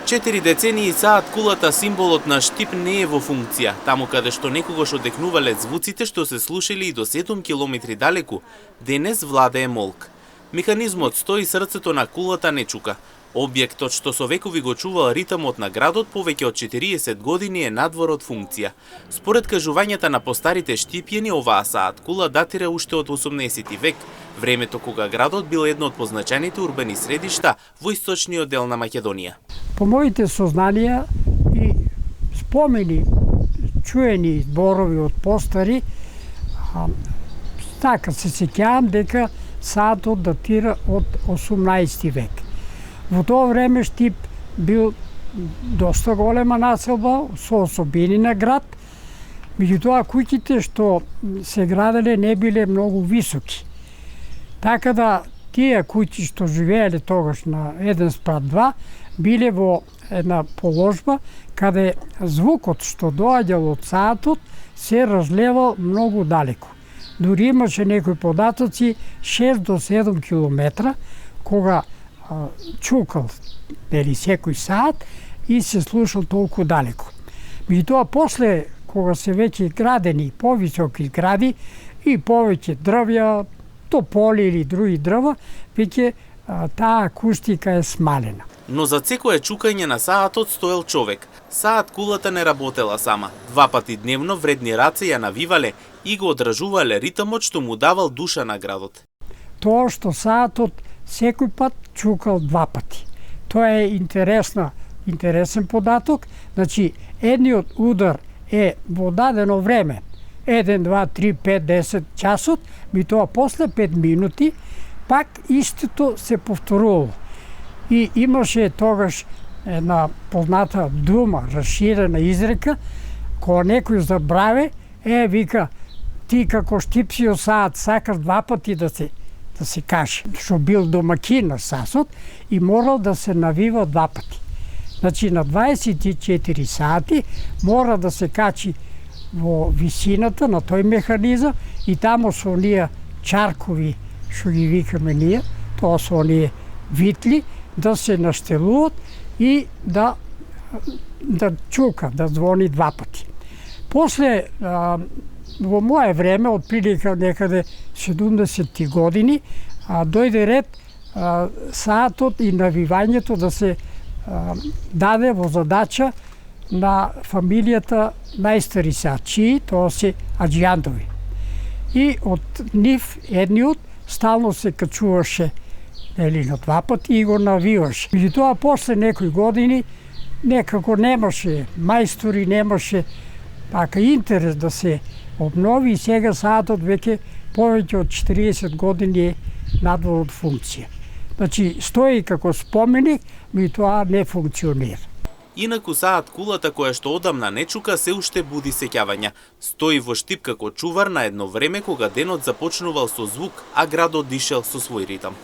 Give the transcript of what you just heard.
4 децении саат кулата символот на Штип не е во функција, таму каде што некогаш одекнувале звуците што се слушали и до 7 километри далеку, денес владее молк. Механизмот стои, срцето на кулата не чука. Објектот што со векови го чувал ритмот на градот повеќе од 40 години е надвор од функција. Според кажувањата на постарите штипјени, оваа саат кула датира уште од 18 век, времето кога градот бил едно од позначајните урбани средишта во источниот дел на Македонија. По моите сознанија и спомени, чуени зборови од постари, така се сеќавам дека саатот датира од 18 век. Во тоа време Штип бил доста голема населба со особини на град, меѓутоа куќите што се граделе не биле многу високи. Така да тие куќи што живееле тогаш на 1:2 биле во една положба каде звукот што доаѓал од саатот се разлевал многу далеку. Дури имаше некои податоци 6 до 7 километра кога чукал секој саат и се слушал толку далеку. Меѓутоа после кога се веќе градени повисоки згради и повеќе дрвја, тополи или други дрва, веќе таа акустика е смалена. Но за секое чукање на саатот стоел човек. Саат кулата не работела сама. 2 пати дневно вредни раце ја навивале и го одражувале ритмот што му давал душа на градот. Тоа што саатот секој пат чукал 2 пати. Тоа е интересен податок. Значи, едниот удар е во дадено време 1, 2, 3, 5, 10 часот, тоа после 5 минути пак истото се повторувало. И имаше тогаш една позната дума, расширена изрека, кога некој забраве, вика, ти како Штипсио саат сакаш 2 пати да се каже, што бил домакин на сасот и морал да се навива 2 пати. Значи на 24 сати мора да се качи во висината на тој механизам и тамо со оние чаркови, што ги викаме ние, тоа со оние витли, да се наштелуваат и да чука, да звони 2 пати. После, во моје време, од прилика некаде 70 години, дојде ред саатот и навивањето да се даде во задача на фамилијата најстари саатчии, тоа се аџијандови. И од нив едниот стално се качуваше на 2 пати и го навиваше. Меѓутоа, после некои години, некако немаше мајстори, немаше така интерес да се обнови и сега саатот веќе повеќе од 40 години е надвор од функција. Значи, стои како споменик, меѓутоа не функционира. Инаку саат кулата која што одамна не чука се уште буди сеќавања. Стои во Штип како чувар на едно време кога денот започнувал со звук, а градот дишел со свој ритам.